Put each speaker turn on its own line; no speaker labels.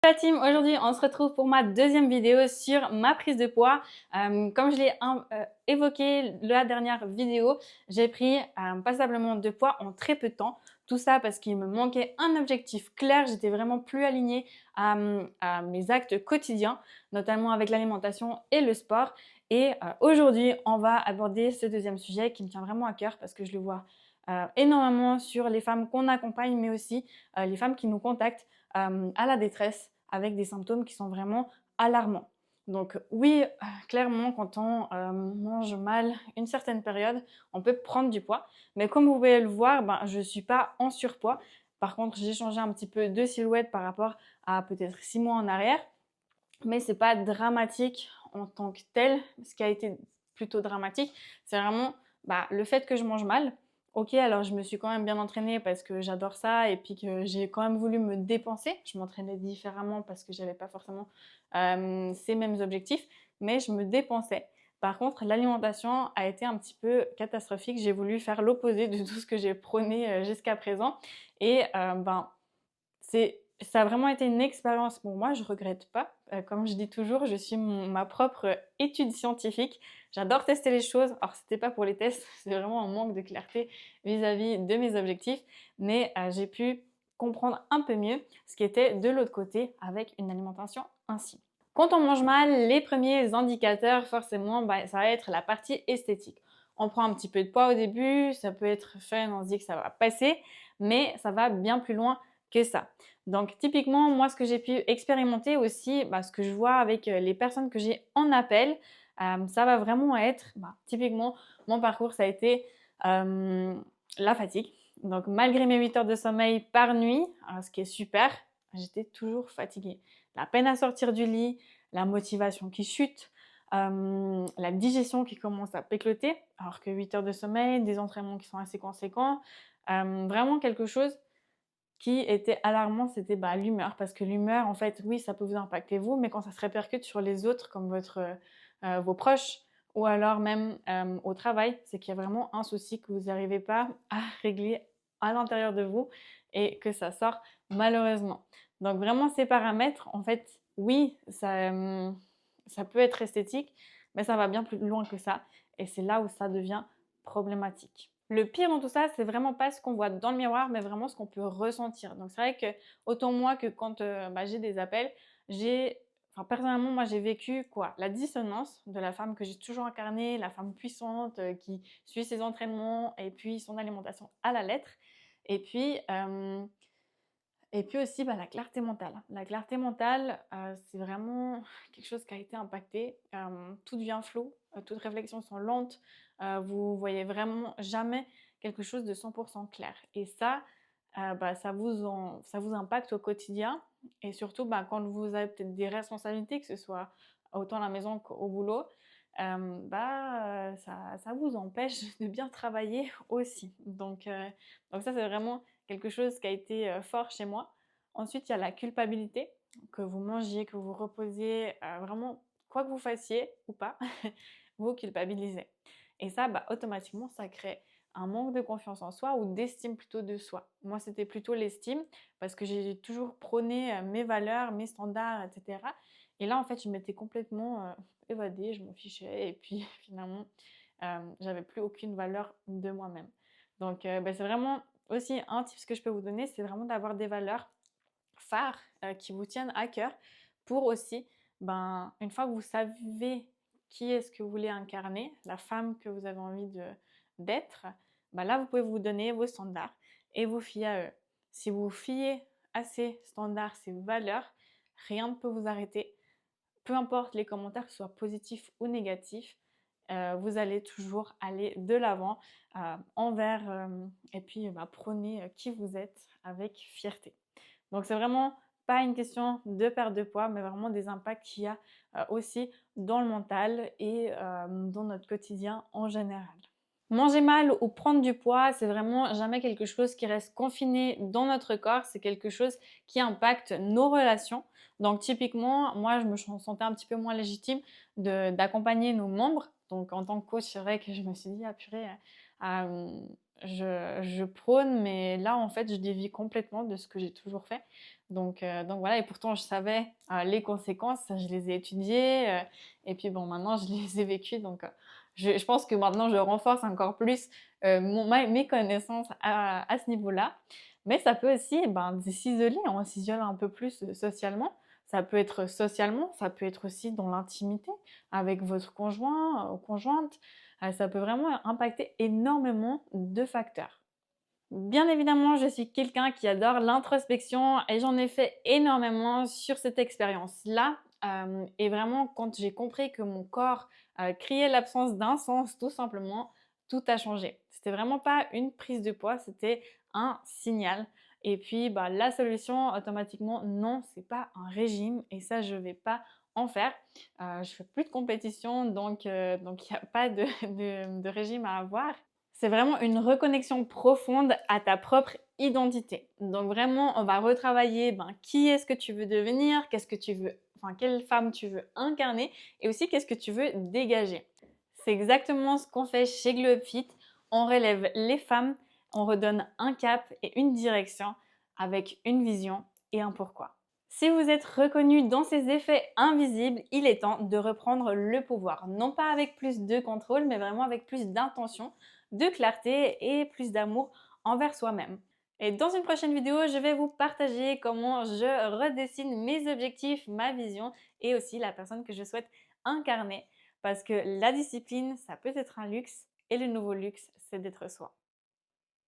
La team, aujourd'hui on se retrouve pour ma deuxième vidéo sur ma prise de poids. Comme je l'ai évoqué la dernière vidéo, j'ai pris passablement de poids en très peu de temps. Tout ça parce qu'il me manquait un objectif clair, j'étais vraiment plus alignée à mes actes quotidiens, notamment avec l'alimentation et le sport. Et aujourd'hui, on va aborder ce deuxième sujet qui me tient vraiment à cœur parce que je le vois énormément sur les femmes qu'on accompagne, mais aussi les femmes qui nous contactent à la détresse avec des symptômes qui sont vraiment alarmants. Donc oui, clairement, quand on mange mal une certaine période, on peut prendre du poids. Mais comme vous pouvez le voir, je ne suis pas en surpoids. Par contre, j'ai changé un petit peu de silhouette par rapport à peut-être 6 mois en arrière. Mais ce n'est pas dramatique en tant que tel. Ce qui a été plutôt dramatique, c'est vraiment le fait que je mange mal. Ok, alors je me suis quand même bien entraînée parce que j'adore ça et puis que j'ai quand même voulu me dépenser. Je m'entraînais différemment parce que j'avais pas forcément ces mêmes objectifs, mais je me dépensais. Par contre, l'alimentation a été un petit peu catastrophique. J'ai voulu faire l'opposé de tout ce que j'ai prôné jusqu'à présent. Et ça a vraiment été une expérience pour moi, je regrette pas. Comme je dis toujours, je suis ma propre étude scientifique. J'adore tester les choses. Alors, c'était pas pour les tests, c'est vraiment un manque de clarté vis-à-vis de mes objectifs. Mais j'ai pu comprendre un peu mieux ce qui était de l'autre côté avec une alimentation ainsi. Quand on mange mal, les premiers indicateurs, forcément, ça va être la partie esthétique. On prend un petit peu de poids au début, ça peut être fun, on se dit que ça va passer, mais ça va bien plus loin que ça. Donc typiquement, moi, ce que j'ai pu expérimenter aussi, ce que je vois avec les personnes que j'ai en appel, ça va vraiment être, typiquement, mon parcours, ça a été la fatigue. Donc malgré mes 8 heures de sommeil par nuit, ce qui est super, j'étais toujours fatiguée. La peine à sortir du lit, la motivation qui chute, la digestion qui commence à pécloter, alors que 8 heures de sommeil, des entraînements qui sont assez conséquents, vraiment quelque chose qui était alarmant, c'était l'humeur. Parce que l'humeur, en fait, oui, ça peut vous impacter vous, mais quand ça se répercute sur les autres, comme vos proches, ou alors même au travail, c'est qu'il y a vraiment un souci que vous n'arrivez pas à régler à l'intérieur de vous et que ça sort malheureusement. Donc vraiment, ces paramètres, en fait, oui, ça peut être esthétique, mais ça va bien plus loin que ça. Et c'est là où ça devient problématique. Le pire dans tout ça, c'est vraiment pas ce qu'on voit dans le miroir, mais vraiment ce qu'on peut ressentir. Donc c'est vrai que autant moi que quand j'ai des appels, personnellement, moi j'ai vécu quoi? La dissonance de la femme que j'ai toujours incarnée, la femme puissante qui suit ses entraînements et puis son alimentation à la lettre. Et puis, euh, et puis aussi la clarté mentale. La clarté mentale, c'est vraiment quelque chose qui a été impacté. Tout devient flou, toutes réflexions sont lentes, vous voyez vraiment jamais quelque chose de 100% clair. Et ça, ça vous impacte au quotidien. Et surtout, quand vous avez peut-être des responsabilités, que ce soit autant à la maison qu'au boulot, ça vous empêche de bien travailler aussi. Donc ça, c'est vraiment quelque chose qui a été fort chez moi. Ensuite, il y a la culpabilité, que vous mangiez, que vous reposiez, vraiment, quoi que vous fassiez ou pas, vous culpabilisez. Et ça, automatiquement, ça crée un manque de confiance en soi ou d'estime plutôt de soi. Moi, c'était plutôt l'estime parce que j'ai toujours prôné mes valeurs, mes standards, etc. Et là, en fait, je m'étais complètement évadée, je m'en fichais et puis finalement, j'avais plus aucune valeur de moi-même. Donc, c'est vraiment aussi un tip que je peux vous donner, c'est vraiment d'avoir des valeurs phares qui vous tiennent à cœur pour aussi, une fois que vous savez qui est-ce que vous voulez incarner, la femme que vous avez envie d'être, là, vous pouvez vous donner vos standards et vous fier à eux. Si vous vous fiez à ces standards, ces valeurs, rien ne peut vous arrêter. Peu importe les commentaires, que ce soit positifs ou négatifs, vous allez toujours aller de l'avant et puis prôner qui vous êtes avec fierté. Donc c'est vraiment pas une question de perte de poids, mais vraiment des impacts qu'il y a aussi dans le mental et dans notre quotidien en général. Manger mal ou prendre du poids, c'est vraiment jamais quelque chose qui reste confiné dans notre corps, c'est quelque chose qui impacte nos relations. Donc typiquement, moi je me sentais un petit peu moins légitime d'accompagner nos membres. Donc en tant que coach, c'est vrai que je me suis dit, ah purée, je prône, mais là, en fait, je dévie complètement de ce que j'ai toujours fait. Donc voilà, et pourtant, je savais les conséquences, je les ai étudiées, et puis bon, maintenant, je les ai vécues. Donc, je pense que maintenant, je renforce encore plus mes connaissances à ce niveau-là. Mais ça peut aussi s'isoler, on s'isole un peu plus socialement. Ça peut être socialement, ça peut être aussi dans l'intimité avec votre conjoint ou conjointe. Ça peut vraiment impacter énormément de facteurs. Bien évidemment, je suis quelqu'un qui adore l'introspection et j'en ai fait énormément sur cette expérience-là. Et vraiment, quand j'ai compris que mon corps criait l'absence d'un sens, tout simplement, tout a changé. C'était vraiment pas une prise de poids, c'était un signal. Et puis, la solution, automatiquement, non, c'est pas un régime et ça, je vais pas en faire. Je fais plus de compétition, donc il n'y a pas de régime à avoir. C'est vraiment une reconnexion profonde à ta propre identité. Donc vraiment, on va retravailler qui est-ce que tu veux devenir, qu'est-ce que tu veux, enfin quelle femme tu veux incarner et aussi qu'est-ce que tu veux dégager. C'est exactement ce qu'on fait chez Glow Up Fit. On relève les femmes, on redonne un cap et une direction avec une vision et un pourquoi. Si vous êtes reconnu dans ces effets invisibles, il est temps de reprendre le pouvoir. Non pas avec plus de contrôle, mais vraiment avec plus d'intention, de clarté et plus d'amour envers soi-même. Et dans une prochaine vidéo, je vais vous partager comment je redessine mes objectifs, ma vision et aussi la personne que je souhaite incarner. Parce que la discipline, ça peut être un luxe et le nouveau luxe, c'est d'être soi.